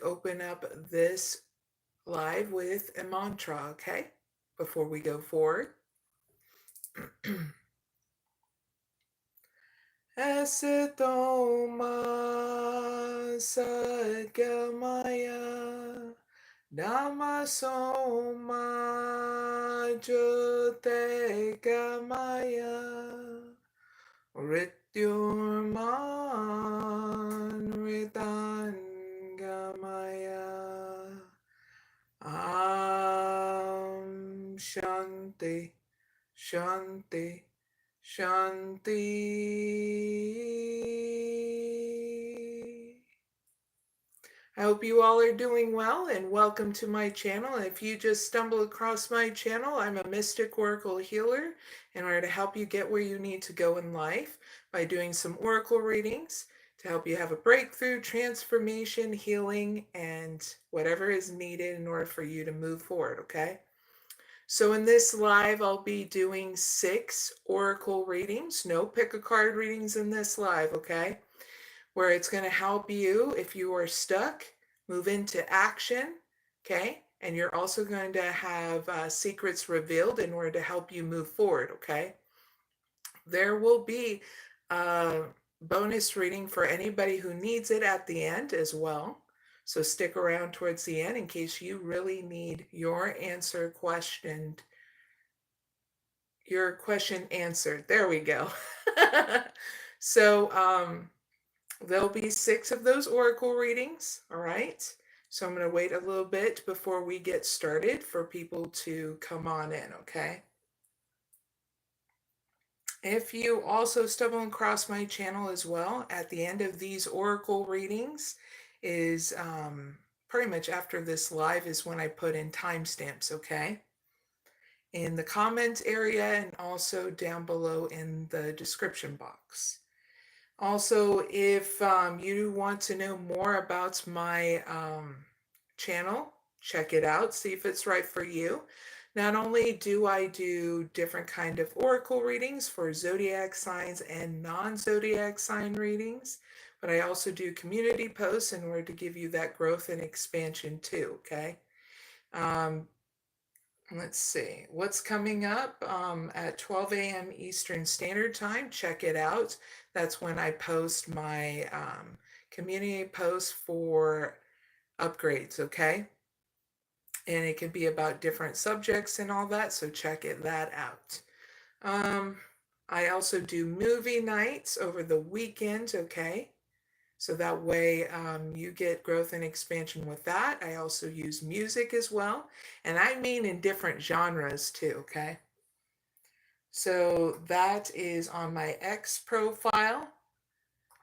open up this live with a mantra, okay? Before we go forward. Asitoma sadgamaya Namasoma jyotigamaya Rityurman ritangamaya Shanti Shanti Shanti. I hope you all are doing well and welcome to my channel. If you just stumble across my channel, I'm a mystic oracle healer in order to help you get where you need to go in life by doing some oracle readings to help you have a breakthrough, transformation, healing, and whatever is needed in order for you to move forward, okay? So in this live, I'll be doing 6 oracle readings. No pick a card readings in this live, okay? Where it's going to help you, if you are stuck, move into action, okay? And you're also going to have secrets revealed in order to help you move forward, okay? There will be a bonus reading for anybody who needs it at the end as well. So stick around towards the end in case you really need your question answered. There we go. So there'll be 6 of those oracle readings, all right? So I'm going to wait a little bit before we get started for people to come on in, okay? If you also stumble across my channel as well, at the end of these oracle readings is pretty much after this live is when I put in timestamps, okay? In the comment area and also down below in the description box. Also, if you want to know more about my channel, check it out, see if it's right for you. Not only do I do different kind of oracle readings for zodiac signs and non-zodiac sign readings, but I also do community posts in order to give you that growth and expansion too, okay? Let's see, what's coming up at 12 a.m. Eastern Standard Time. Check it out. That's when I post my community posts for upgrades, okay? And it can be about different subjects and all that, so check that out. I also do movie nights over the weekend, okay? So that way you get growth and expansion with that. I also use music as well. And I mean in different genres too, okay? So that is on my X profile.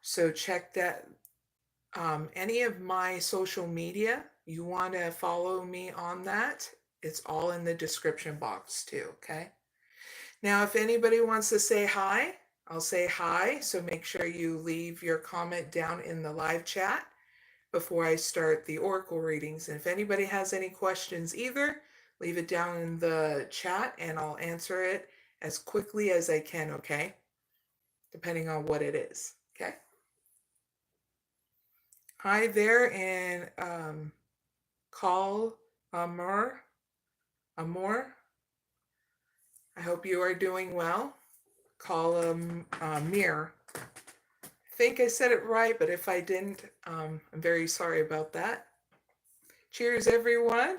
So check that. Any of my social media, you want to follow me on that, it's all in the description box too, okay? Now, if anybody wants to say hi, I'll say hi, so make sure you leave your comment down in the live chat before I start the oracle readings. And if anybody has any questions either, leave it down in the chat and I'll answer it as quickly as I can, okay? Depending on what it is, okay? Hi there, and call Amor. I hope you are doing well. Call Mir. I think I said it right, but if I didn't, I'm very sorry about that. Cheers, everyone,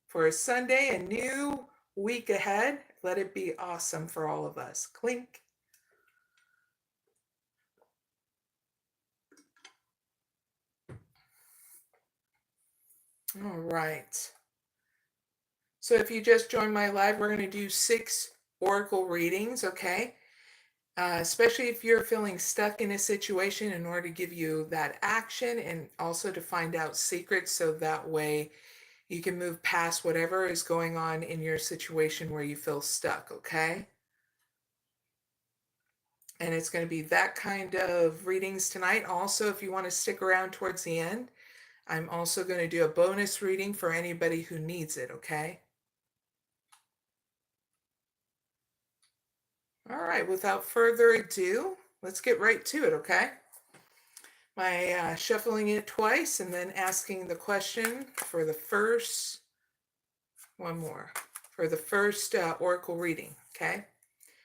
for a Sunday, a new week ahead. Let it be awesome for all of us. Clink. All right. So if you just joined my live, we're going to do 6 oracle readings, okay? Especially if you're feeling stuck in a situation, in order to give you that action and also to find out secrets so that way you can move past whatever is going on in your situation where you feel stuck, okay? And it's going to be that kind of readings tonight. Also, if you want to stick around towards the end, I'm also going to do a bonus reading for anybody who needs it, okay? All right, without further ado, let's get right to it, okay? by shuffling it twice and then asking the question for the first, one more, for the first oracle reading, okay?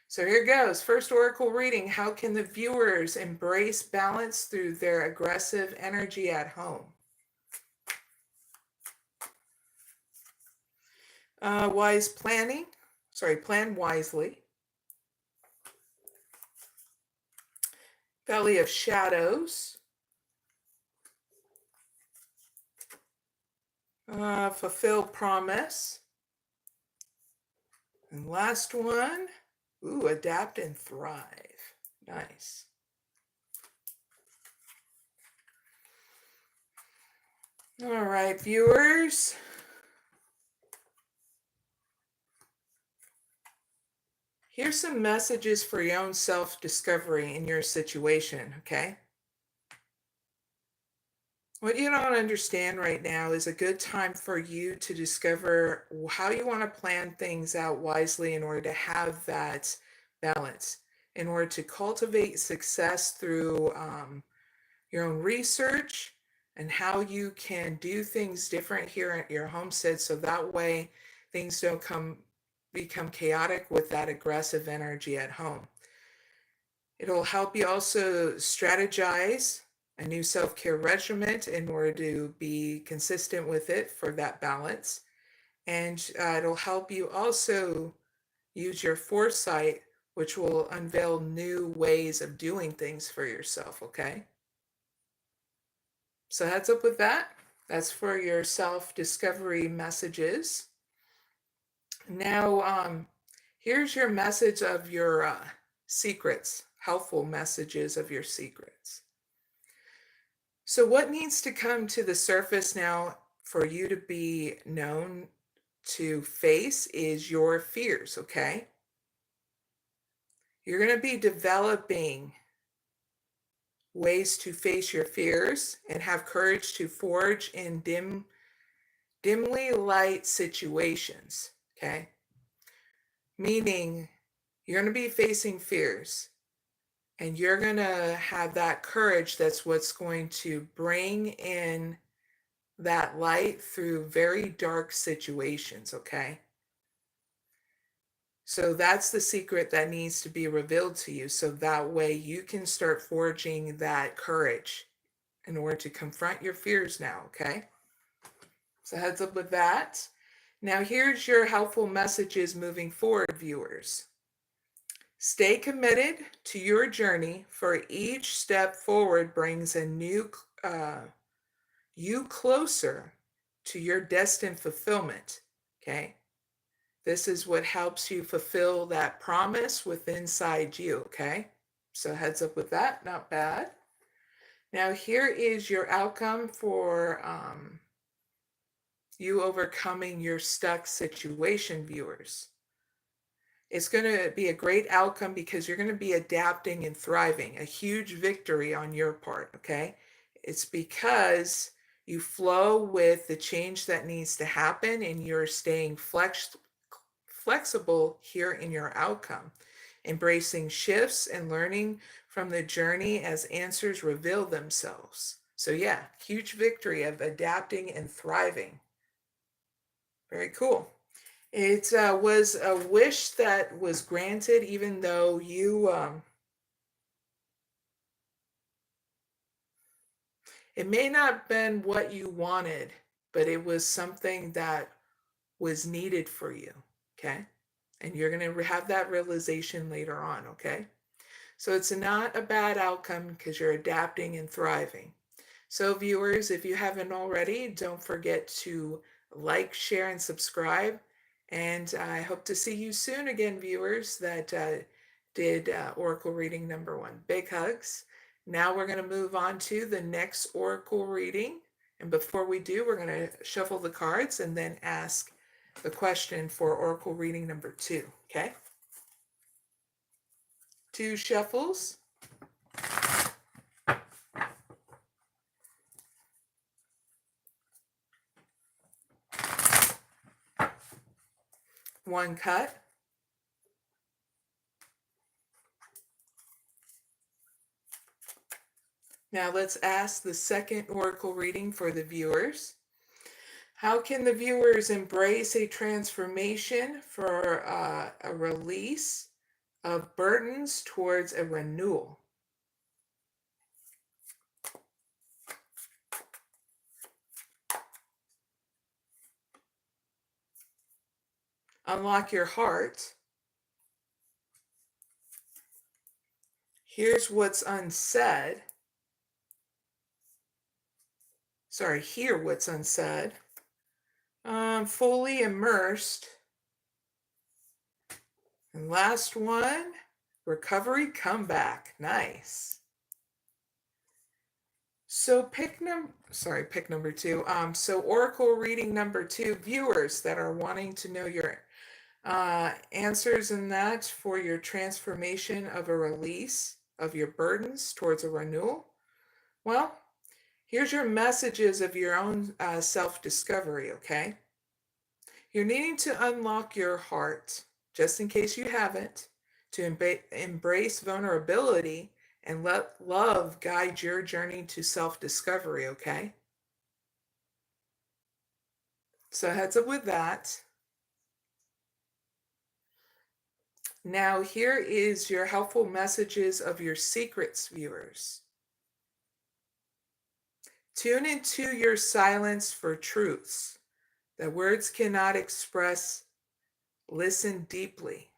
So here goes. First oracle reading. How can the viewers embrace balance through their aggressive energy at home? Wise planning. Sorry, plan wisely. Valley of Shadows. Fulfill promise. And last one. Ooh, adapt and thrive. Nice. All right, viewers. Here's some messages for your own self-discovery in your situation, okay? What you don't understand right now is a good time for you to discover how you want to plan things out wisely in order to have that balance, in order to cultivate success through your own research and how you can do things different here at your homestead so that way things don't become chaotic with that aggressive energy at home. It'll help you also strategize a new self-care regimen in order to be consistent with it for that balance. And it'll help you also use your foresight, which will unveil new ways of doing things for yourself, okay? So heads up with that. That's for your self-discovery messages. Now, here's your message of your secrets, helpful messages of your secrets. So what needs to come to the surface now for you to be known to face is your fears, okay? You're going to be developing ways to face your fears and have courage to forge in dimly light situations, okay? Meaning you're going to be facing fears and you're going to have that courage that's what's going to bring in that light through very dark situations, okay? So that's the secret that needs to be revealed to you so that way you can start forging that courage in order to confront your fears now, okay? So heads up with that. Now here's your helpful messages moving forward, viewers. Stay committed to your journey, for each step forward brings a new you closer to your destined fulfillment, okay? This is what helps you fulfill that promise within inside you, okay? So heads up with that, not bad. Now here is your outcome for you overcoming your stuck situation, viewers. It's going to be a great outcome because you're going to be adapting and thriving, a huge victory on your part, okay? It's because you flow with the change that needs to happen and you're staying flexible here in your outcome, embracing shifts and learning from the journey as answers reveal themselves. So yeah, huge victory of adapting and thriving. Very cool. It was a wish that was granted, even though you, it may not have been what you wanted, but it was something that was needed for you, okay? And you're going to have that realization later on, okay? So it's not a bad outcome because you're adapting and thriving. So viewers, if you haven't already, don't forget to like, share, and subscribe. And I hope to see you soon again, viewers, that did Oracle reading number 1. Big hugs. Now we're going to move on to the next Oracle reading. And before we do, we're going to shuffle the cards and then ask the question for Oracle reading number 2. Okay? 2 shuffles. 1 cut. Now let's ask the second oracle reading for the viewers. How can the viewers embrace a transformation for a release of burdens towards a renewal? Unlock your heart. Here's what's unsaid. Sorry, hear what's unsaid. Fully immersed. And last one, recovery comeback. Nice. So pick number two. So oracle reading number 2, viewers that are wanting to know your answers in that for your transformation of a release of your burdens towards a renewal. Well, here's your messages of your own self-discovery, okay? You're needing to unlock your heart, just in case you haven't, to embrace vulnerability and let love guide your journey to self-discovery, okay? So heads up with that. Now here is your helpful messages of your secrets, viewers. Tune into your silence for truths that words cannot express. Listen deeply.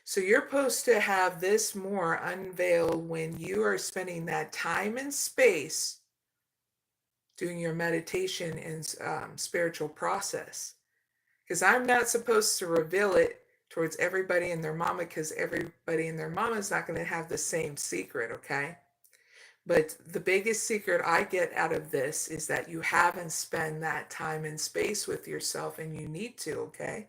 So you're supposed to have this more unveiled when you are spending that time and space doing your meditation and spiritual process. Because I'm not supposed to reveal it towards everybody and their mama, because everybody and their mama is not going to have the same secret, okay? But the biggest secret I get out of this is that you haven't spent that time and space with yourself, and you need to, okay?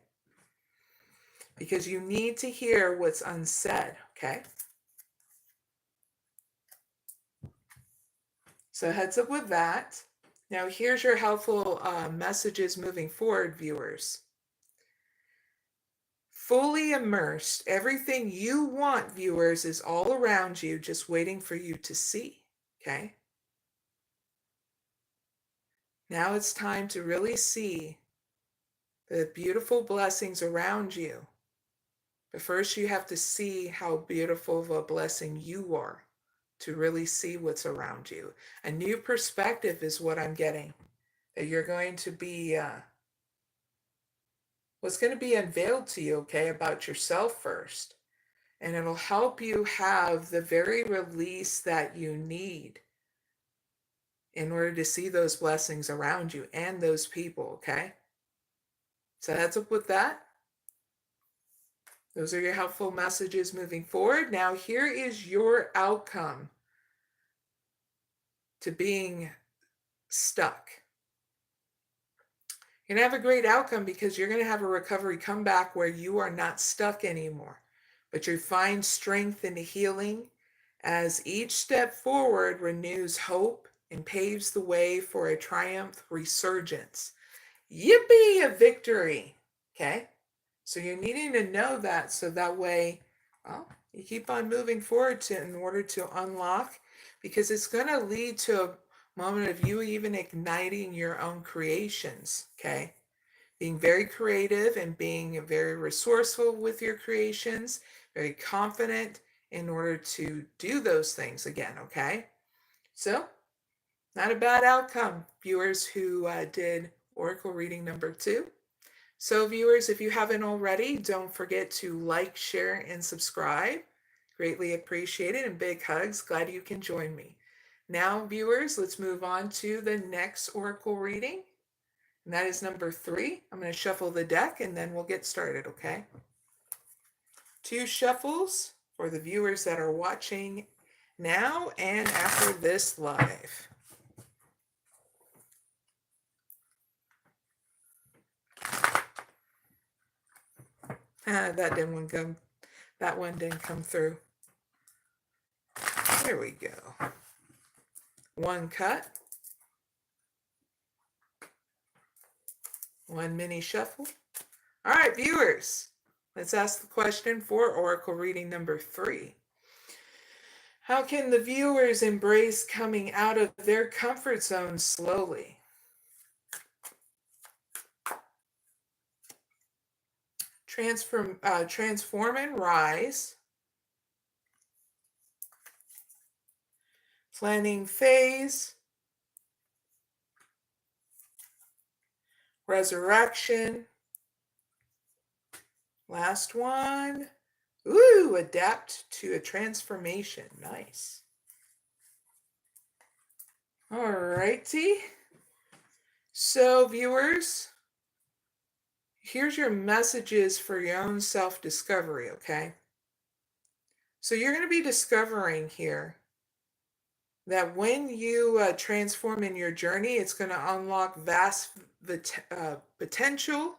Because you need to hear what's unsaid, okay? So heads up with that. Now here's your helpful messages moving forward, viewers. Fully immersed, everything you want, viewers, is all around you, just waiting for you to see, okay? Now it's time to really see the beautiful blessings around you. But first you have to see how beautiful of a blessing you are to really see what's around you. A new perspective is what I'm getting. That you're going to be, what's going to be unveiled to you, okay, about yourself first. And it'll help you have the very release that you need in order to see those blessings around you and those people, okay? So heads up with that. Those are your helpful messages moving forward. Now here is your outcome to being stuck. You're going to have a great outcome because you're going to have a recovery comeback where you are not stuck anymore, but you find strength in the healing as each step forward renews hope and paves the way for a triumph resurgence. Yippee, a victory. Okay? So you're needing to know that so that way, well, you keep on moving forward in order to unlock, because it's going to lead to a moment of you even igniting your own creations, okay? Being very creative and being very resourceful with your creations, very confident in order to do those things again, okay? So, not a bad outcome, viewers who did Oracle reading number 2. So viewers, if you haven't already, don't forget to like, share, and subscribe. Greatly appreciated, and big hugs. Glad you can join me. Now, viewers, let's move on to the next Oracle reading. And that is number 3. I'm going to shuffle the deck and then we'll get started, okay? 2 shuffles for the viewers that are watching now and after this live. That one didn't come through. There we go. 1 cut. 1 mini shuffle. All right, viewers, let's ask the question for Oracle reading number 3. How can the viewers embrace coming out of their comfort zone slowly? Transform and rise. Planning phase. Resurrection. Last one. Ooh, adapt to a transformation. Nice. All righty. So, viewers, here's your messages for your own self-discovery, okay? So you're going to be discovering here that when you transform in your journey, it's going to unlock vast potential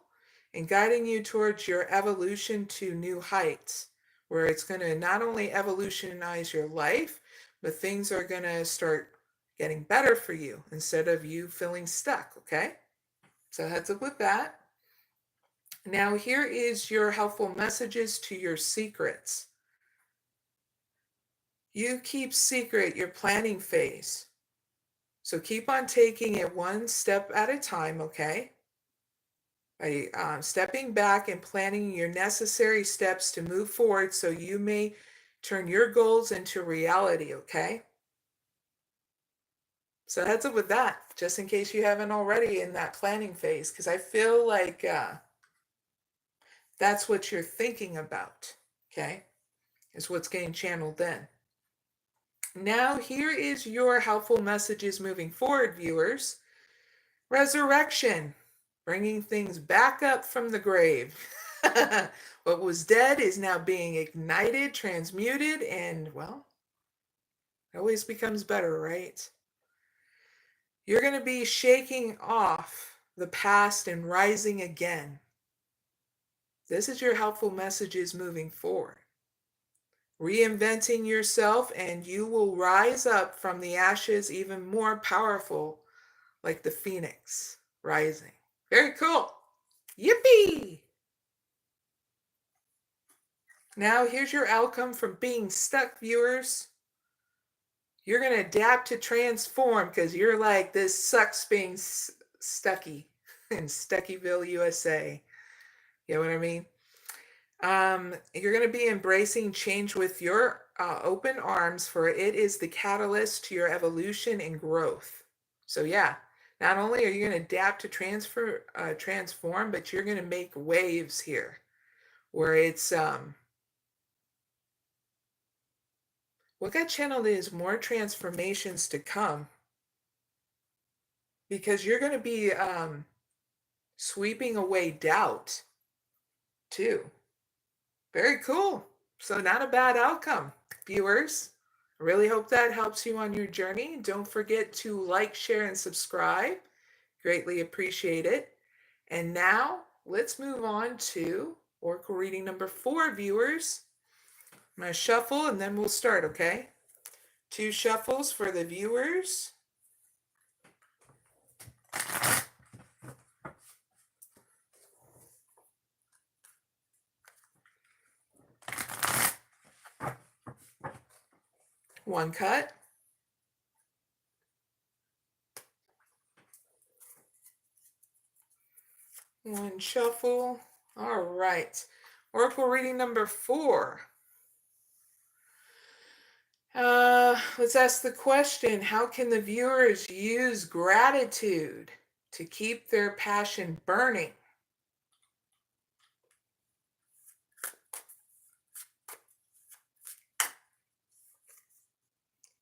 and guiding you towards your evolution to new heights, where it's going to not only evolutionize your life, but things are going to start getting better for you instead of you feeling stuck, okay? So heads up with that. Now here is your helpful messages to your secrets. You keep secret your planning phase. So keep on taking it one step at a time, okay? By stepping back and planning your necessary steps to move forward so you may turn your goals into reality, okay? So heads up with that, just in case you haven't already in that planning phase, because I feel like that's what you're thinking about, okay? Is what's getting channeled then. Now, here is your helpful messages moving forward, viewers. Resurrection, bringing things back up from the grave. What was dead is now being ignited, transmuted, and, well, it always becomes better, right? You're going to be shaking off the past and rising again. This is your helpful messages moving forward. Reinventing yourself, and you will rise up from the ashes even more powerful, like the phoenix rising. Very cool. Yippee! Now here's your outcome from being stuck, viewers. You're going to adapt to transform because you're like, this sucks being stucky in Stuckyville, USA. You know what I mean? You're going to be embracing change with your open arms, for it is the catalyst to your evolution and growth. So yeah, not only are you going to adapt to transform, but you're going to make waves here, where it's what got channeled is more transformations to come, because you're going to be sweeping away doubt too. Very cool. So not a bad outcome, viewers. I really hope that helps you on your journey. Don't forget to like, share, and subscribe. Greatly appreciate it. And now let's move on to Oracle reading number 4, viewers. I'm going to shuffle and then we'll start, okay? 2 shuffles for the viewers. One cut. One shuffle. All right. Oracle reading number 4. Let's ask the question, how can the viewers use gratitude to keep their passion burning?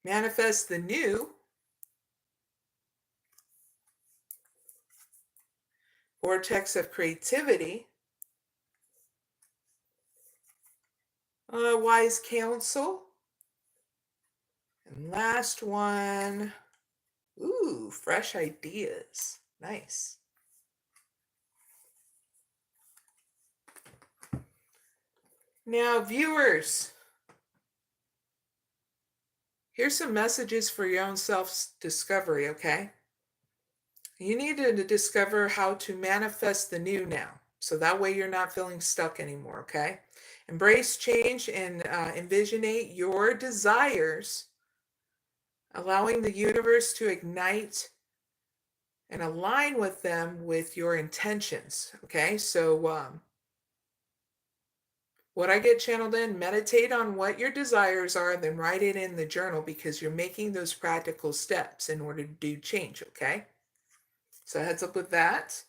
Manifest the new. Vortex of creativity. Wise counsel. And last one. Ooh, fresh ideas. Nice. Now, viewers, here's some messages for your own self-discovery, okay? You need to discover how to manifest the new now. So that way you're not feeling stuck anymore, okay? Embrace change and envisionate your desires, allowing the universe to ignite and align with them with your intentions. Okay, so what I get channeled in, meditate on what your desires are, then write it in the journal because you're making those practical steps in order to do change. Okay, so heads up with that.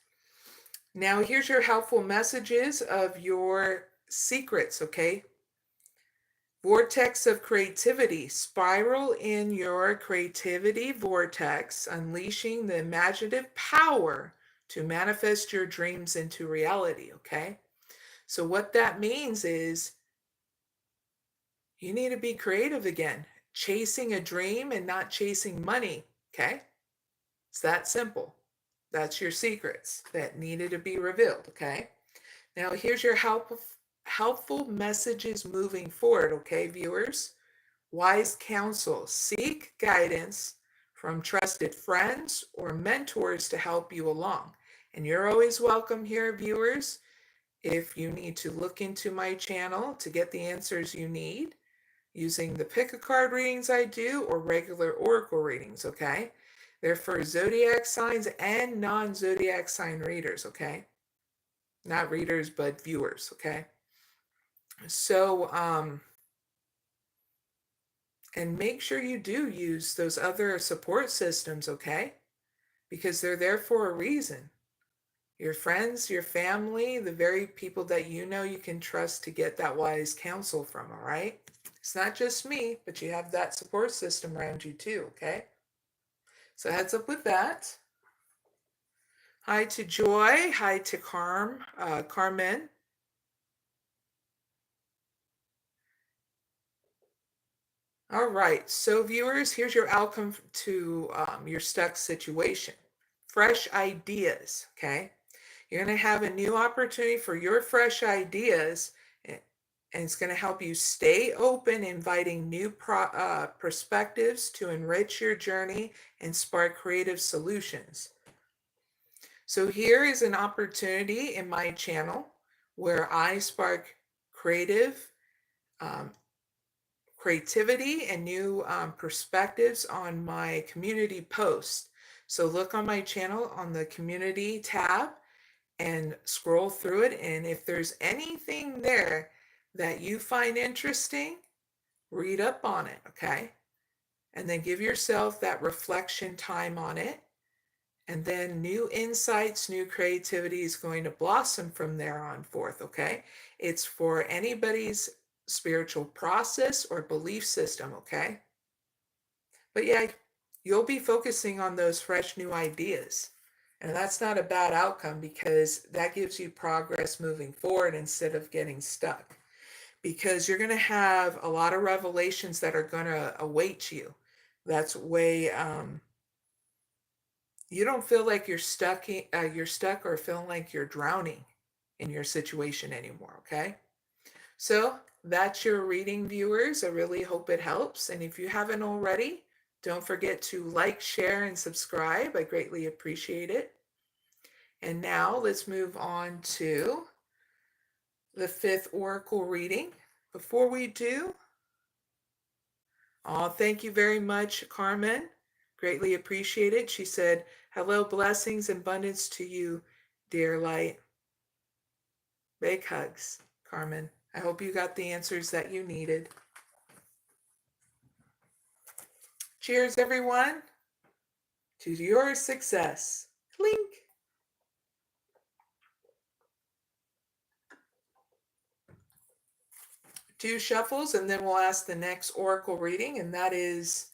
Now here's your helpful messages of your secrets. Okay, vortex of creativity, spiral in your creativity vortex, unleashing the imaginative power to manifest your dreams into reality. Okay, so what that means is you need to be creative again, chasing a dream and not chasing money. Okay, it's that simple. That's your secrets that needed to be revealed. Okay, now here's your helpful messages moving forward. Okay, viewers. Wise counsel. Seek guidance from trusted friends or mentors to help you along. And you're always welcome here, viewers. If you need to look into my channel to get the answers you need using the pick a card readings I do or regular oracle readings, okay? They're for zodiac signs and non-zodiac sign readers, okay? Not readers, but viewers, okay? So, and make sure you do use those other support systems, okay? Because they're there for a reason. Your friends, your family, the very people that you know you can trust to get that wise counsel from, all right? It's not just me, but you have that support system around you too, okay? So heads up with that. Hi to Joy. Hi to Carmen. All right, so viewers, here's your outcome to your stuck situation. Fresh ideas, okay? You're going to have a new opportunity for your fresh ideas, and it's going to help you stay open, inviting new perspectives to enrich your journey and spark creative solutions. So here is an opportunity in my channel where I spark creativity and new perspectives on my community post. So look on my channel on the community tab and scroll through it. And if there's anything there that you find interesting, read up on it, okay? And then give yourself that reflection time on it. And then new insights, new creativity is going to blossom from there on forth, okay? It's for anybody's spiritual process or belief system, okay? But yeah, you'll be focusing on those fresh new ideas. And that's not a bad outcome because that gives you progress moving forward instead of getting stuck. Because you're going to have a lot of revelations that are going to await you. That's way you don't feel like you're stuck or feeling like you're drowning in your situation anymore, okay? So that's your reading, viewers. I really hope it helps. And if you haven't already, don't forget to like, share, and subscribe. I greatly appreciate it. And now let's move on to the 5th oracle reading. Before we do, thank you very much, Carmen. Greatly appreciate it. She said, hello, blessings and abundance to you, dear light. Big hugs, Carmen. I hope you got the answers that you needed. Cheers, everyone, to your success. Clink. 2 shuffles, and then we'll ask the next oracle reading, and that is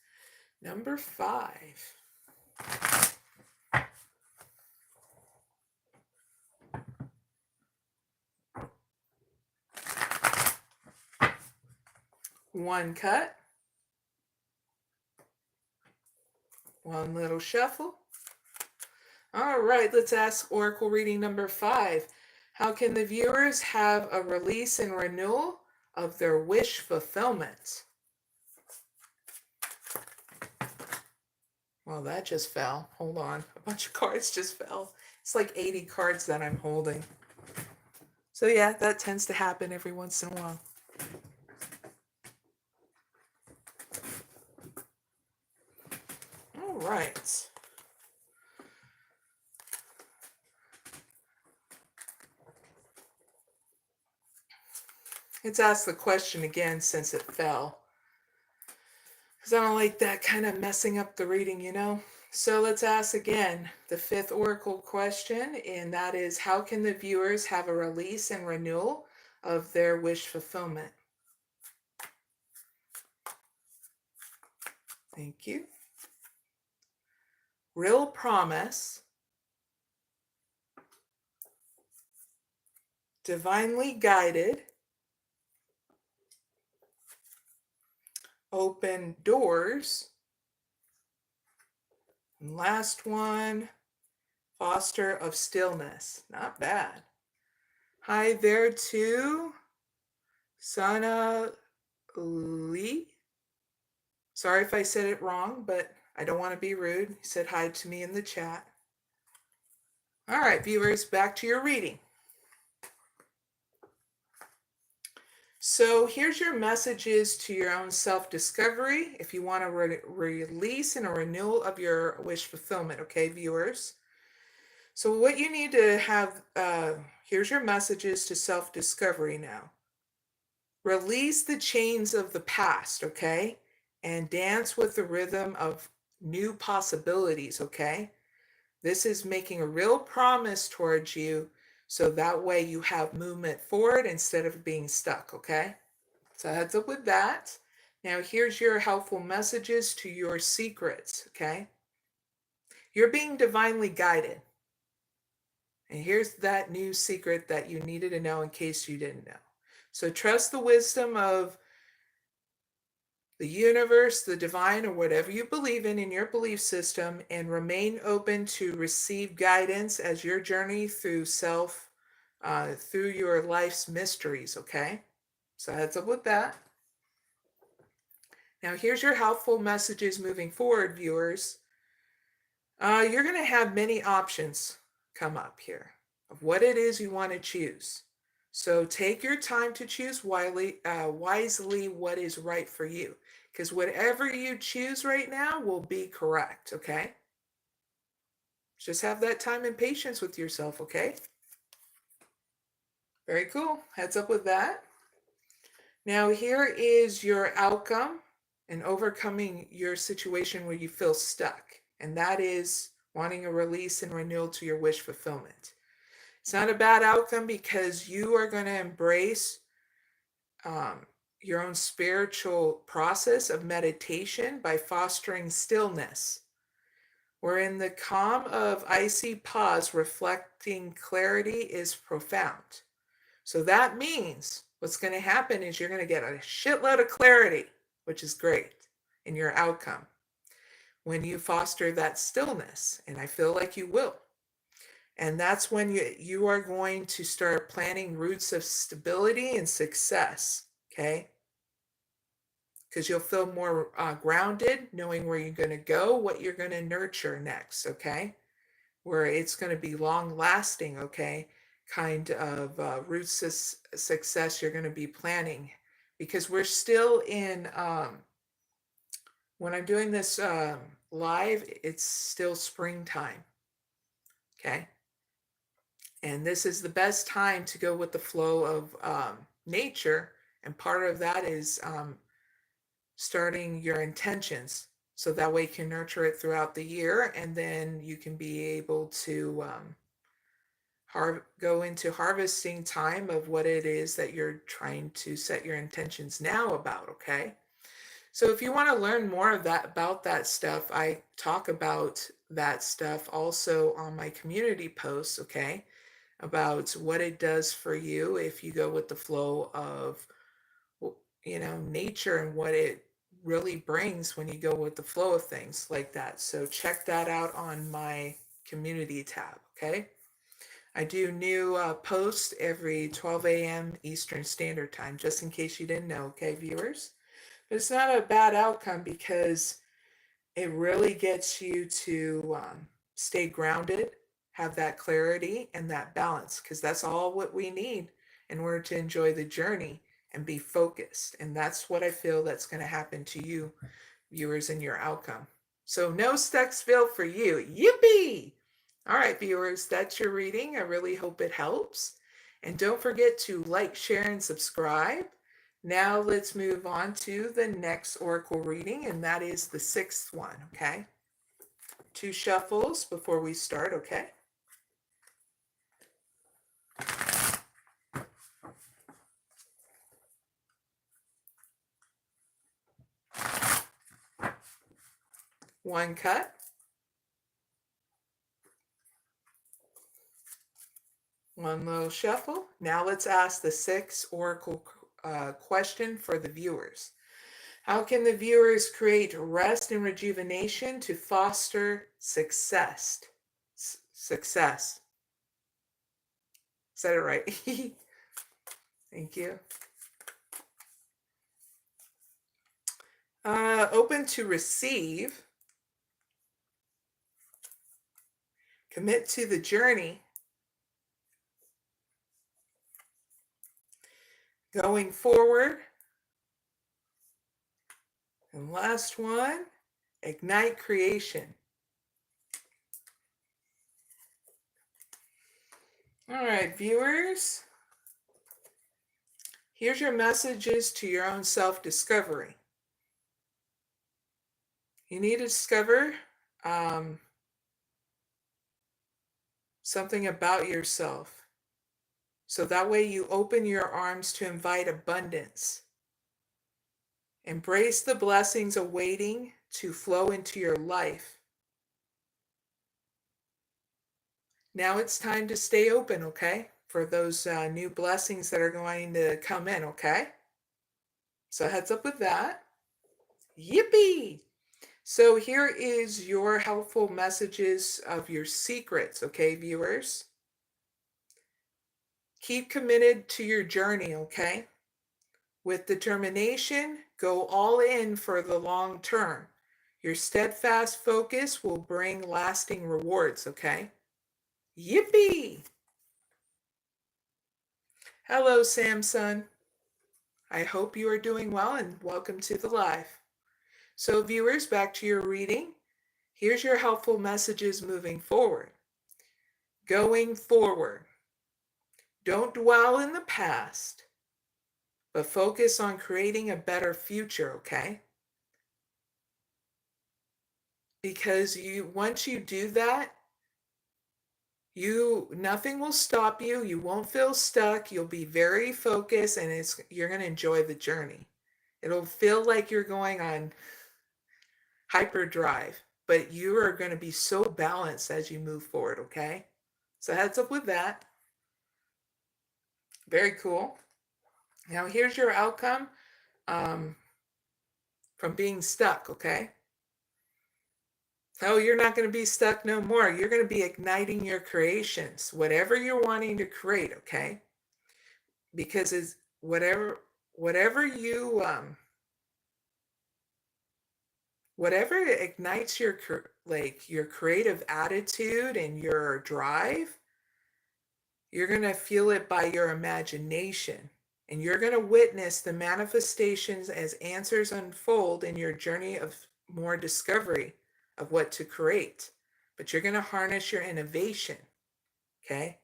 number 5. One cut. One little shuffle. All right, let's ask oracle reading number 5. How can the viewers have a release and renewal of their wish fulfillment? Well, that just fell. Hold on. A bunch of cards just fell. It's like 80 cards that I'm holding. So yeah, that tends to happen every once in a while. All right. Let's ask the question again since it fell. Because I don't like that kind of messing up the reading, you know? So let's ask again the fifth oracle question, and that is, how can the viewers have a release and renewal of their wish fulfillment? Thank you. Real promise, divinely guided, open doors, and last one, foster of stillness. Not bad. Hi there to Sana Lee. Sorry if I said it wrong, but I don't want to be rude. He said hi to me in the chat. All right, viewers, back to your reading. So here's your messages to your own self-discovery if you want a release and a renewal of your wish fulfillment, okay, viewers? So what you need to have, here's your messages to self-discovery now. Release the chains of the past, okay? And dance with the rhythm of new possibilities, okay? This is making a real promise towards you, so that way you have movement forward instead of being stuck, okay? So heads up with that. Now here's your helpful messages to your secrets, okay? You're being divinely guided. And here's that new secret that you needed to know in case you didn't know. So trust the wisdom of the universe, the divine, or whatever you believe in your belief system, and remain open to receive guidance as your journey through through your life's mysteries, okay? So heads up with that. Now here's your helpful messages moving forward, viewers. You're going to have many options come up here of what it is you want to choose. So take your time to choose wisely what is right for you, because whatever you choose right now will be correct, okay? Just have that time and patience with yourself, okay? Very cool. Heads up with that. Now here is your outcome and overcoming your situation where you feel stuck, and that is wanting a release and renewal to your wish fulfillment. It's not a bad outcome because you are going to embrace your own spiritual process of meditation by fostering stillness, where in the calm of icy pause, reflecting clarity is profound. So that means what's going to happen is you're going to get a shitload of clarity, which is great in your outcome when you foster that stillness, and I feel like you will. And that's when you are going to start planting roots of stability and success, okay? Because you'll feel more grounded, knowing where you're going to go, what you're going to nurture next, okay? Where it's going to be long lasting, okay? Kind of roots of success you're going to be planning. Because we're still in, when I'm doing this live, it's still springtime, okay? And this is the best time to go with the flow of nature. And part of that is starting your intentions. So that way you can nurture it throughout the year. And then you can be able to go into harvesting time of what it is that you're trying to set your intentions now about, okay? So if you want to learn more of that about that stuff, I talk about that stuff also on my community posts, okay? About what it does for you if you go with the flow of, you know, nature and what it really brings when you go with the flow of things like that. So check that out on my community tab, okay? I do new posts every 12 a.m. Eastern Standard Time, just in case you didn't know, okay, viewers? But it's not a bad outcome because it really gets you to stay grounded, have that clarity and that balance, because that's all what we need in order to enjoy the journey and be focused. And that's what I feel that's going to happen to you, viewers, in your outcome. So no Stucksville for you. Yippee! All right, viewers, that's your reading. I really hope it helps. And don't forget to like, share, and subscribe. Now let's move on to the next oracle reading, and that is the 6th one, okay? 2 shuffles before we start, okay? One cut. One little shuffle. Now let's ask the 6th oracle question for the viewers. How can the viewers create rest and rejuvenation to foster success? Success. Said it right. Thank you. Open to receive. Commit to the journey. Going forward. And last one, ignite creation. All right, viewers. Here's your messages to your own self-discovery. You need to discover something about yourself. So that way you open your arms to invite abundance. Embrace the blessings awaiting to flow into your life. Now it's time to stay open, okay? For those new blessings that are going to come in, okay? So heads up with that. Yippee! So here is your helpful messages of your secrets, okay, viewers? Keep committed to your journey, okay? With determination, go all in for the long term. Your steadfast focus will bring lasting rewards, okay? Yippee! Hello, Samson. I hope you are doing well and welcome to the live. So viewers, back to your reading. Here's your helpful messages moving forward. Going forward. Don't dwell in the past, but focus on creating a better future, okay? Because once you do that, nothing will stop you. You won't feel stuck. You'll be very focused, and you're going to enjoy the journey. It'll feel like you're going on hyperdrive, but you are going to be so balanced as you move forward, okay? So heads up with that. Very cool. Now here's your outcome from being stuck, okay? Oh, you're not going to be stuck no more. You're going to be igniting your creations, whatever you're wanting to create, okay? Because it's whatever ignites your creative attitude and your drive, you're going to feel it by your imagination. And you're going to witness the manifestations as answers unfold in your journey of more discovery of what to create. But you're going to harness your innovation, okay?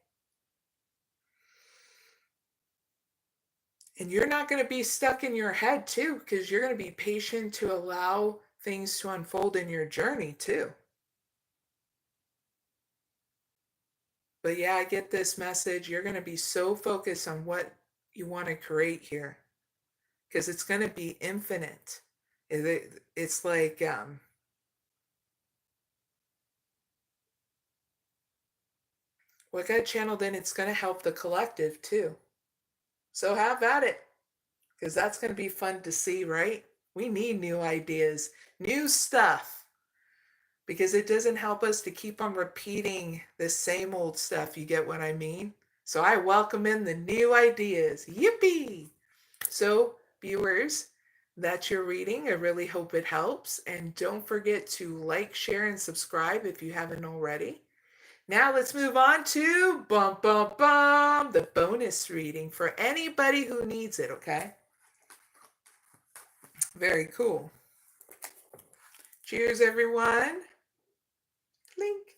And you're not going to be stuck in your head too, because you're going to be patient to allow things to unfold in your journey too. But yeah, I get this message. You're going to be so focused on what you want to create here, because it's going to be infinite. It's like what got channeled in, it's going to help the collective too. So have at it, because that's going to be fun to see, right? We need new ideas, new stuff, because it doesn't help us to keep on repeating the same old stuff. You get what I mean? So I welcome in the new ideas. Yippee! So viewers, that's your reading. I really hope it helps. And don't forget to like, share, and subscribe if you haven't already. Now let's move on to the bonus reading for anybody who needs it, okay? Very cool. Cheers, everyone. Clink.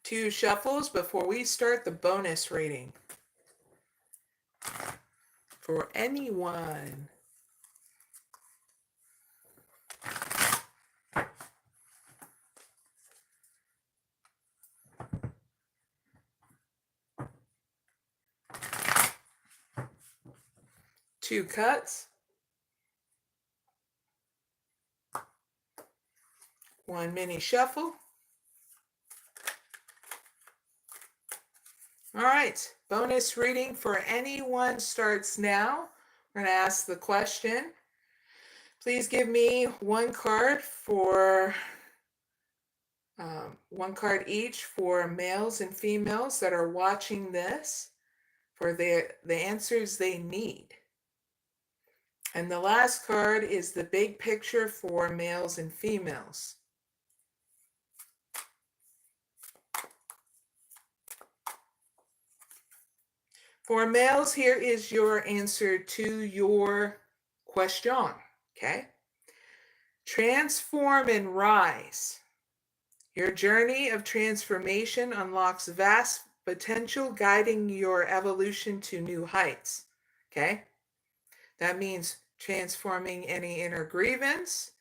2 shuffles before we start the bonus reading for anyone. Two cuts. 1 mini shuffle. All right, bonus reading for anyone starts now. We're going to ask the question. Please give me 1 card for 1 card each for males and females that are watching this for the answers they need. And the last card is the big picture for males and females. For males, here is your answer to your question, okay? Transform and rise. Your journey of transformation unlocks vast potential, guiding your evolution to new heights, okay? That means transforming any inner grievance,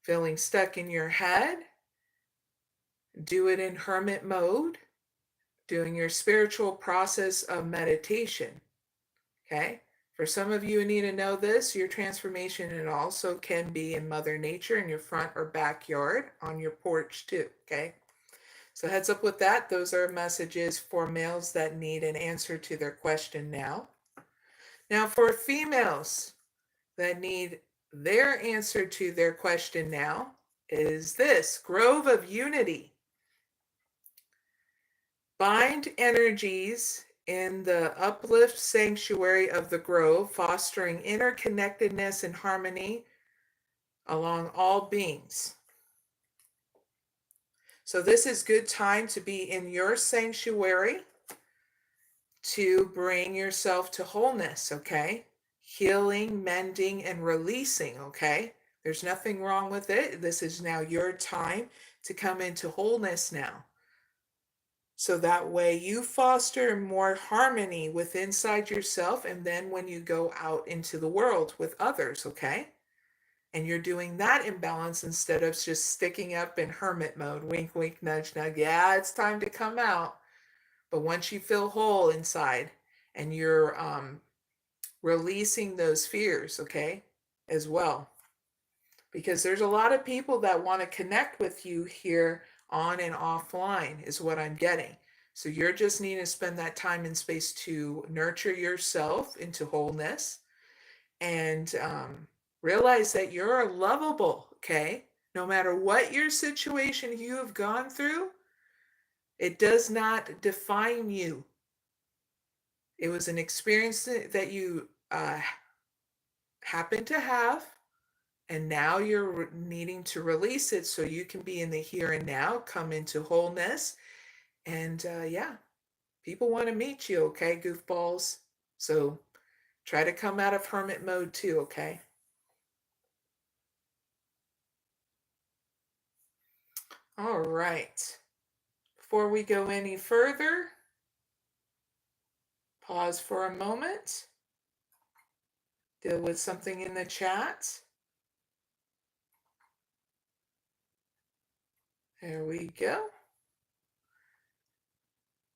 feeling stuck in your head. Do it in hermit mode, doing your spiritual process of meditation, okay? For some of you who need to know this, your transformation, it also can be in Mother Nature in your front or backyard, on your porch too, okay? So heads up with that. Those are messages for males that need an answer to their question now. Now for females that need their answer to their question now is this: Grove of Unity. Bind energies in the uplift sanctuary of the grove, fostering interconnectedness and harmony along all beings. So this is good time to be in your sanctuary to bring yourself to wholeness, okay? Healing, mending, and releasing, okay? There's nothing wrong with it. This is now your time to come into wholeness now. So that way you foster more harmony with inside yourself, and then when you go out into the world with others, okay? And you're doing that in balance instead of just sticking up in hermit mode. Wink, wink, nudge, nudge. Yeah, it's time to come out. But once you feel whole inside and you're releasing those fears, okay, as well. Because there's a lot of people that want to connect with you here on and offline is what I'm getting. So you're just needing to spend that time and space to nurture yourself into wholeness and realize that you're lovable, okay? No matter what your situation you have gone through, it does not define you. It was an experience that you happen to have, and now you're needing to release it so you can be in the here and now, come into wholeness. And yeah, people want to meet you, okay, goofballs? So try to come out of hermit mode too, okay? All right. Before we go any further, pause for a moment. Deal with something in the chat. There we go.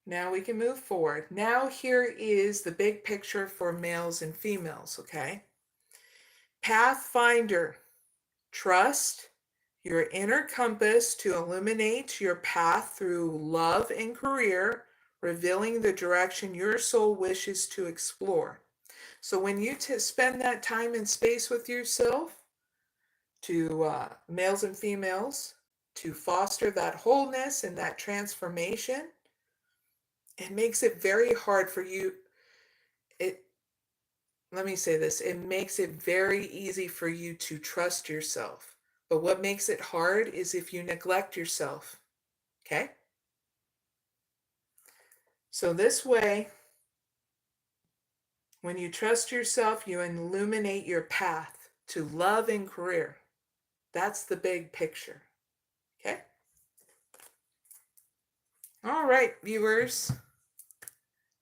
Now we can move forward. Now here is the big picture for males and females, okay? Pathfinder, trust your inner compass to illuminate your path through love and career, revealing the direction your soul wishes to explore. So when you spend that time and space with yourself, to males and females, to foster that wholeness and that transformation, it makes it very hard for you. Let me say this, it makes it very easy for you to trust yourself. But what makes it hard is if you neglect yourself. Okay? So this way, when you trust yourself, you illuminate your path to love and career. That's the big picture. Okay? All right, viewers.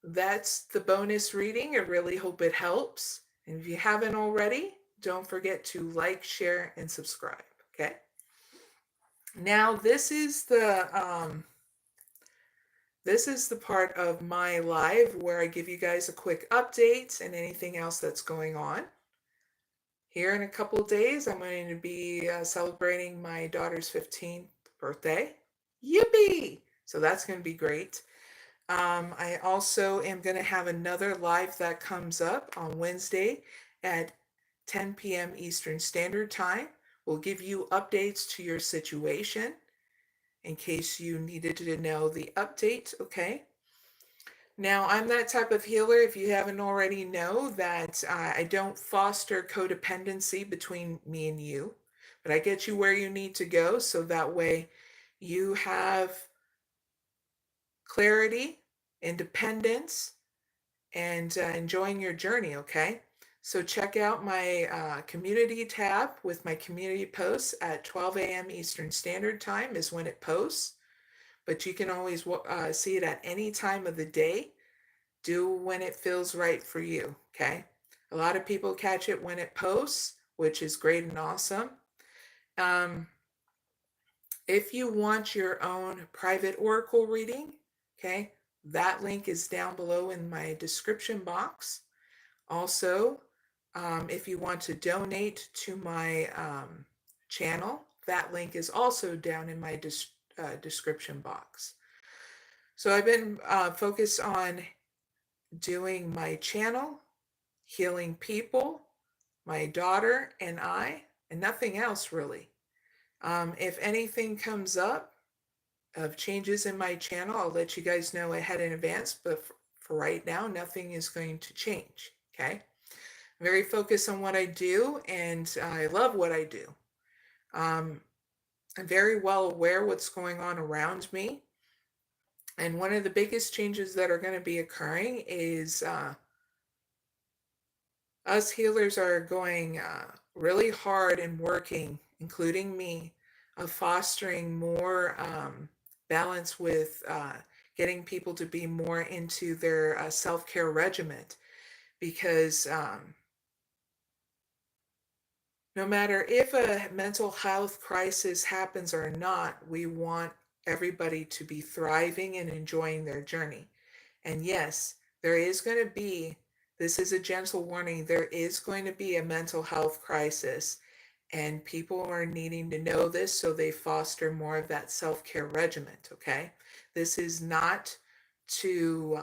That's the bonus reading. I really hope it helps. And if you haven't already, don't forget to like, share, and subscribe. Okay? Now this is the part of my live where I give you guys a quick update and anything else that's going on. Here in a couple of days, I'm going to be celebrating my daughter's 15th birthday. Yippee! So that's going to be great. I also am going to have another live that comes up on Wednesday at 10 p.m. Eastern Standard Time. We'll give you updates to your situation in case you needed to know the update, okay? Now, I'm that type of healer, if you haven't already know, that I don't foster codependency between me and you, but I get you where you need to go so that way you have clarity, independence, and enjoying your journey, okay? So check out my community tab with my community posts at 12 a.m. Eastern Standard Time is when it posts, but you can always see it at any time of the day. Do when it feels right for you, okay? A lot of people catch it when it posts, which is great and awesome. If you want your own private oracle reading, okay, that link is down below in my description box. Also, if you want to donate to my channel, that link is also down in my description box. So I've been focused on doing my channel, healing people, my daughter and I, and nothing else really. If anything comes up of changes in my channel, I'll let you guys know ahead in advance, but for right now, nothing is going to change, okay? I'm very focused on what I do, and I love what I do. I'm very well aware what's going on around me, and one of the biggest changes that are going to be occurring is us healers are going really hard and working, including me, of fostering more balance with getting people to be more into their self-care regimen, because no matter if a mental health crisis happens or not, we want everybody to be thriving and enjoying their journey. And yes, there is going to be, this is a gentle warning, there is going to be a mental health crisis, and people are needing to know this so they foster more of that self-care regimen, okay? This is not to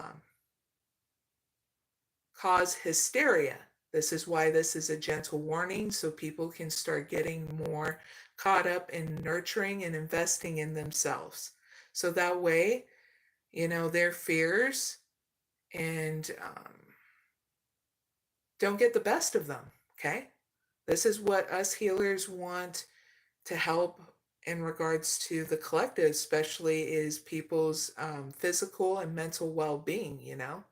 cause hysteria. This is why this is a gentle warning, so people can start getting more caught up in nurturing and investing in themselves. So that way, you know, their fears and don't get the best of them, okay? This is what us healers want to help in regards to the collective, especially is people's physical and mental well-being, you know?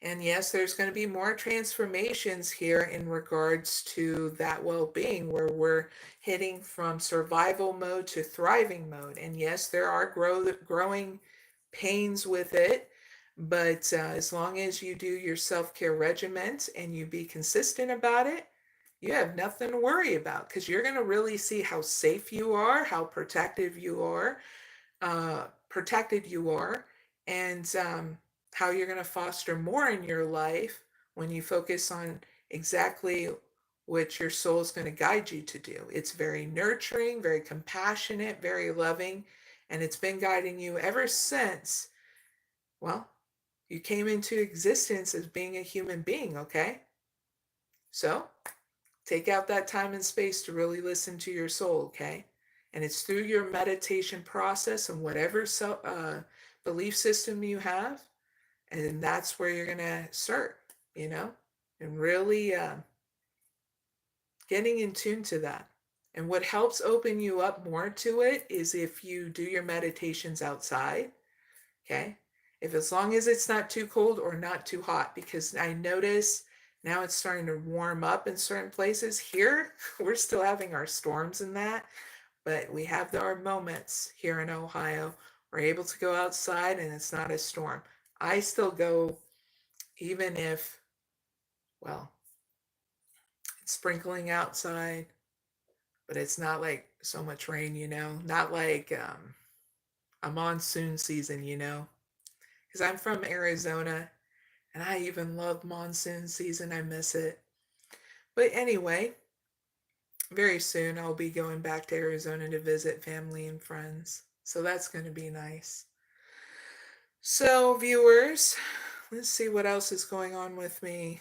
And yes, there's going to be more transformations here in regards to that well-being, where we're hitting from survival mode to thriving mode. And yes, there are growing pains with it, but as long as you do your self-care regimens and you be consistent about it, you have nothing to worry about, because you're going to really see how safe you are, how protected you are, and how you're going to foster more in your life when you focus on exactly what your soul is going to guide you to do. It's very nurturing, very compassionate, very loving, and it's been guiding you ever since, well, you came into existence as being a human being, okay? So take out that time and space to really listen to your soul, okay? And it's through your meditation process and whatever belief system you have, and that's where you're going to start, you know, and really getting in tune to that And what helps open you up more to it is if you do your meditations outside, okay? If as long as it's not too cold or not too hot, because I notice now it's starting to warm up in certain places. Here, we're still having our storms and that, but we have our moments here in Ohio. We're able to go outside and it's not a storm. I still go even if, well, it's sprinkling outside, but it's not like so much rain, not like a monsoon season, because I'm from Arizona and I even love monsoon season. I miss it. But anyway, very soon I'll be going back to Arizona to visit family and friends. So that's going to be nice. So, viewers, let's see what else is going on with me.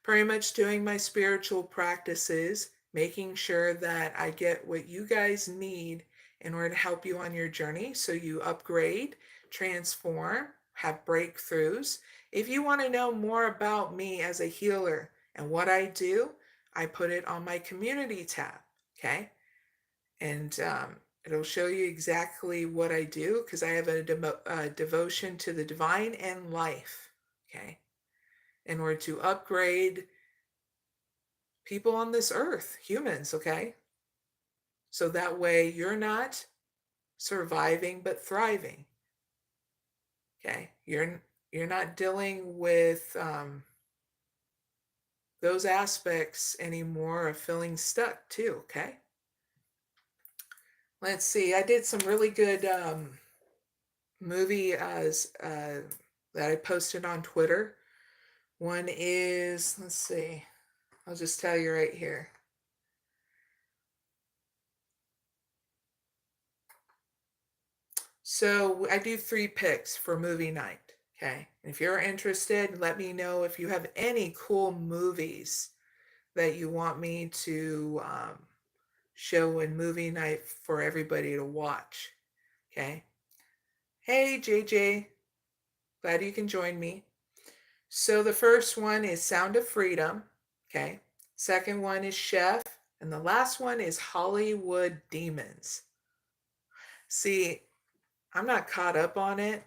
Pretty much doing my spiritual practices, making sure that I get what you guys need in order to help you on your journey so you upgrade, transform, have breakthroughs. If you want to know more about me as a healer and what I do, I put it on my community tab, okay? And it'll show you exactly what I do because I have a devotion to the divine and life, okay? In order to upgrade people on this earth, humans, okay? So that way you're not surviving but thriving. Okay? You're not dealing with those aspects anymore of feeling stuck too, okay? Let's see. I did some really good movie that I posted on Twitter. One is, let's see. I'll just tell you right here. So I do 3 picks for movie night. Okay. If you're interested, let me know if you have any cool movies that you want me to show in movie night for everybody to watch. Okay. Hey, JJ. Glad you can join me. So the first one is Sound of Freedom. Okay. Second one is Chef. And the last one is Hollywood Demons. See, I'm not caught up on it,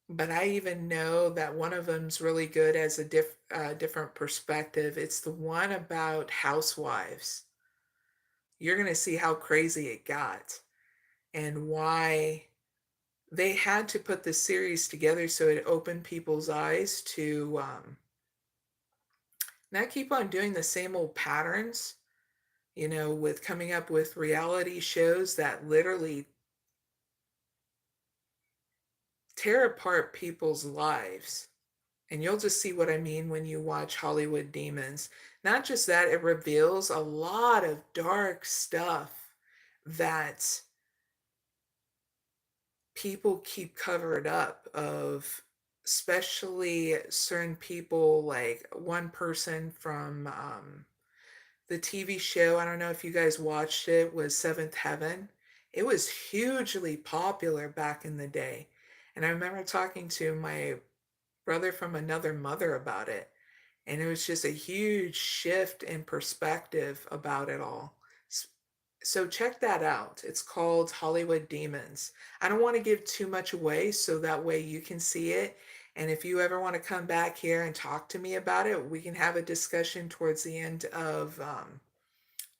but I even know that one of them's really good as a different perspective. It's the one about housewives. You're going to see how crazy it got and why they had to put this series together so it opened people's eyes to not keep on doing the same old patterns, with coming up with reality shows that literally tear apart people's lives. And you'll just see what I mean when you watch Hollywood Demons. Not just that, it reveals a lot of dark stuff that people keep covered up of, especially certain people, like one person from the TV show, I don't know if you guys watched it, was Seventh Heaven. It was hugely popular back in the day. And I remember talking to my brother from another mother about it. And it was just a huge shift in perspective about it all. So check that out. It's called Hollywood Demons. I don't want to give too much away so that way you can see it. And if you ever want to come back here and talk to me about it, we can have a discussion towards the end of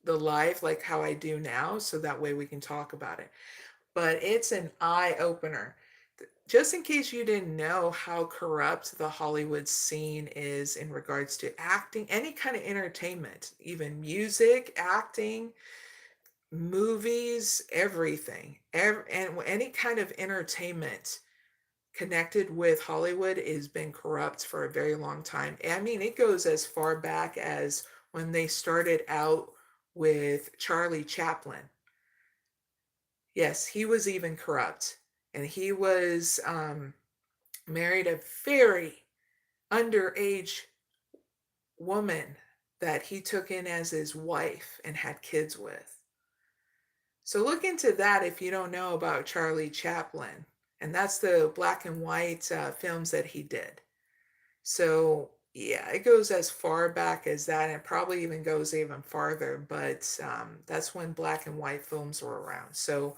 the live, like how I do now, so that way we can talk about it. But it's an eye opener. Just in case you didn't know how corrupt the Hollywood scene is in regards to acting, any kind of entertainment, even music, acting, movies, everything, and any kind of entertainment connected with Hollywood has been corrupt for a very long time. I mean, it goes as far back as when they started out with Charlie Chaplin. Yes, he was even corrupt. And he was married a very underage woman that he took in as his wife and had kids with. So look into that if you don't know about Charlie Chaplin. And that's the black and white films that he did. So Yeah, it goes as far back as that, and it probably even goes even farther, but that's when black and white films were around. So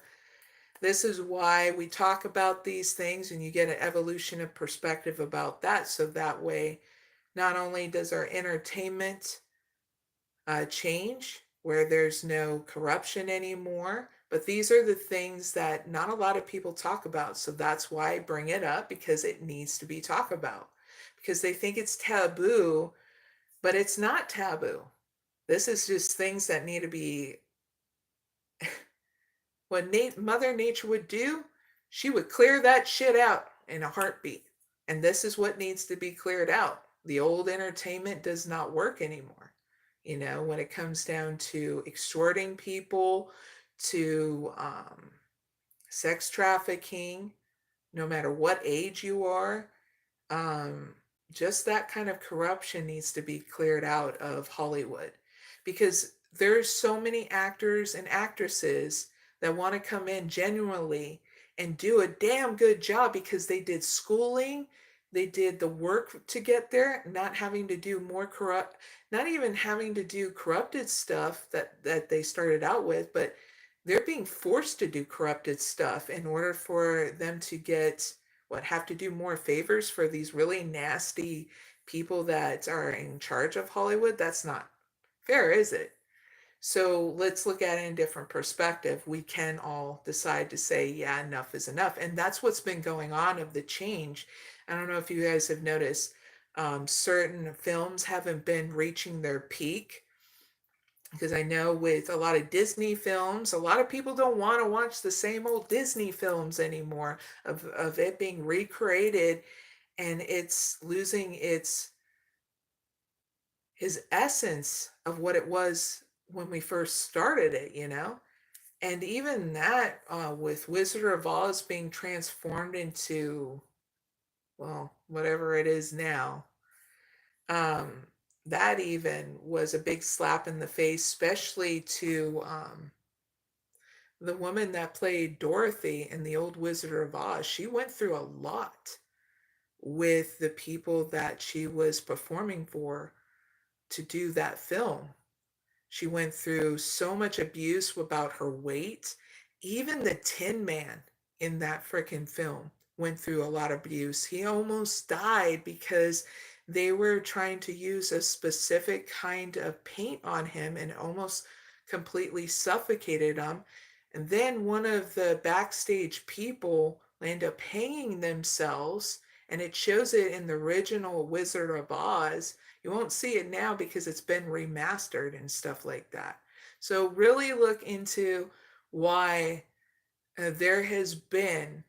this is why we talk about these things, and you get an evolution of perspective about that. So that way, not only does our entertainment change, where there's no corruption anymore, but these are the things that not a lot of people talk about. So that's why I bring it up, because it needs to be talked about, because they think it's taboo, but it's not taboo. This is just things that need to be, what Mother Nature would do, she would clear that shit out in a heartbeat. And this is what needs to be cleared out. The old entertainment does not work anymore. You know, when it comes down to extorting people, to sex trafficking, no matter what age you are, um, just that kind of corruption needs to be cleared out of Hollywood, because there's so many actors and actresses that want to come in genuinely and do a damn good job because they did schooling, they did the work to get there, not having to do more corrupt, not even having to do corrupted stuff that they started out with, but they're being forced to do corrupted stuff in order for them to get, what, have to do more favors for these really nasty people that are in charge of Hollywood. That's not fair, is it? So let's look at it in a different perspective. We can all decide to say, yeah, enough is enough. And that's what's been going on of the change. I don't know if you guys have noticed, certain films haven't been reaching their peak, because I know with a lot of Disney films, a lot of people don't want to watch the same old Disney films anymore, of it being recreated, and it's losing its his essence of what it was when we first started it, you know? And even that, with Wizard of Oz being transformed into, well, whatever it is now, um, that even was a big slap in the face, especially to the woman that played Dorothy in the old Wizard of Oz. She went through a lot with the people that she was performing for to do that film. She went through so much abuse about her weight. Even the Tin Man in that freaking film went through a lot of abuse. He almost died because they were trying to use a specific kind of paint on him and almost completely suffocated him. And then one of the backstage people end up hanging themselves, and it shows it in the original Wizard of Oz. You won't see it now because it's been remastered and stuff like that. So really look into why there has been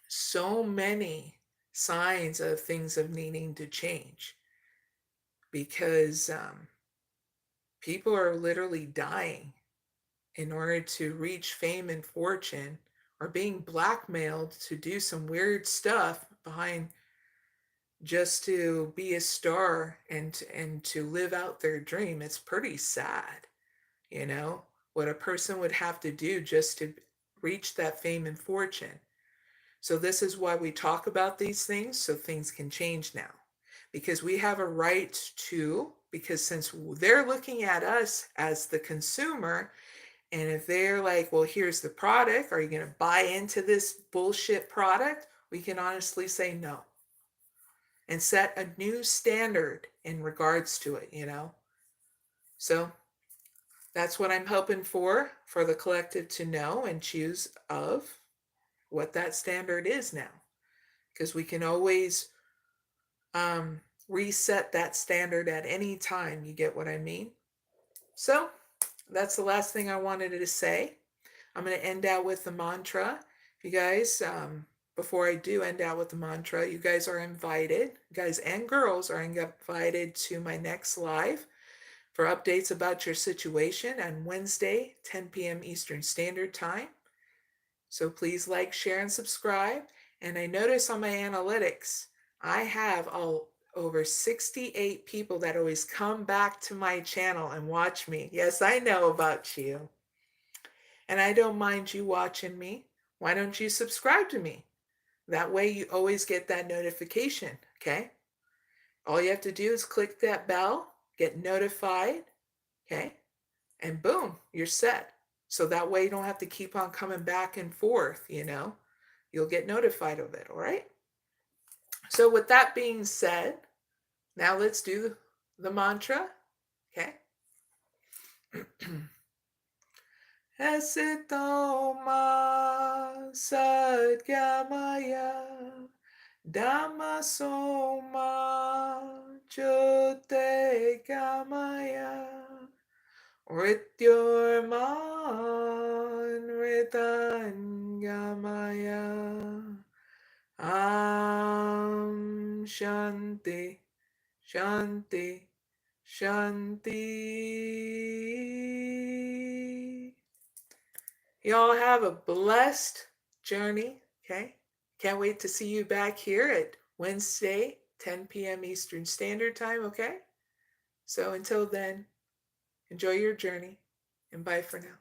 so many signs of things of needing to change, because people are literally dying in order to reach fame and fortune, or being blackmailed to do some weird stuff behind, just to be a star and to live out their dream. It's pretty sad, you know, what a person would have to do just to reach that fame and fortune. So this is why we talk about these things, so things can change now. Because we have a right to, because since they're looking at us as the consumer, and if they're like, well, here's the product, are you going to buy into this bullshit product? We can honestly say no, and set a new standard in regards to it, you know? So that's what I'm hoping for the collective to know and choose of what that standard is now. Because we can always reset that standard at any time. You get what I mean? So that's the last thing I wanted to say. I'm going to end out with the mantra. You guys, before I do end out with the mantra, you guys are invited, guys and girls are invited to my next live for updates about your situation on Wednesday, 10 p.m. Eastern Standard Time. So please like, share, and subscribe. And I notice on my analytics, I have over 68 people that always come back to my channel and watch me. Yes, I know about you. And I don't mind you watching me. Why don't you subscribe to me? That way you always get that notification, okay? All you have to do is click that bell, get notified, okay? And boom, you're set. So that way you don't have to keep on coming back and forth, You'll get notified of it, all right? So with that being said, now let's do the mantra, okay? Esitoma sadgamaya Dhammasoma Jyote Gamaya Rityurman Ritangamaya Shanti Shanti Shanti. Y'all have a blessed journey, okay? Can't wait to see you back here at Wednesday, 10 p.m. Eastern Standard Time, okay? So until then, enjoy your journey and bye for now.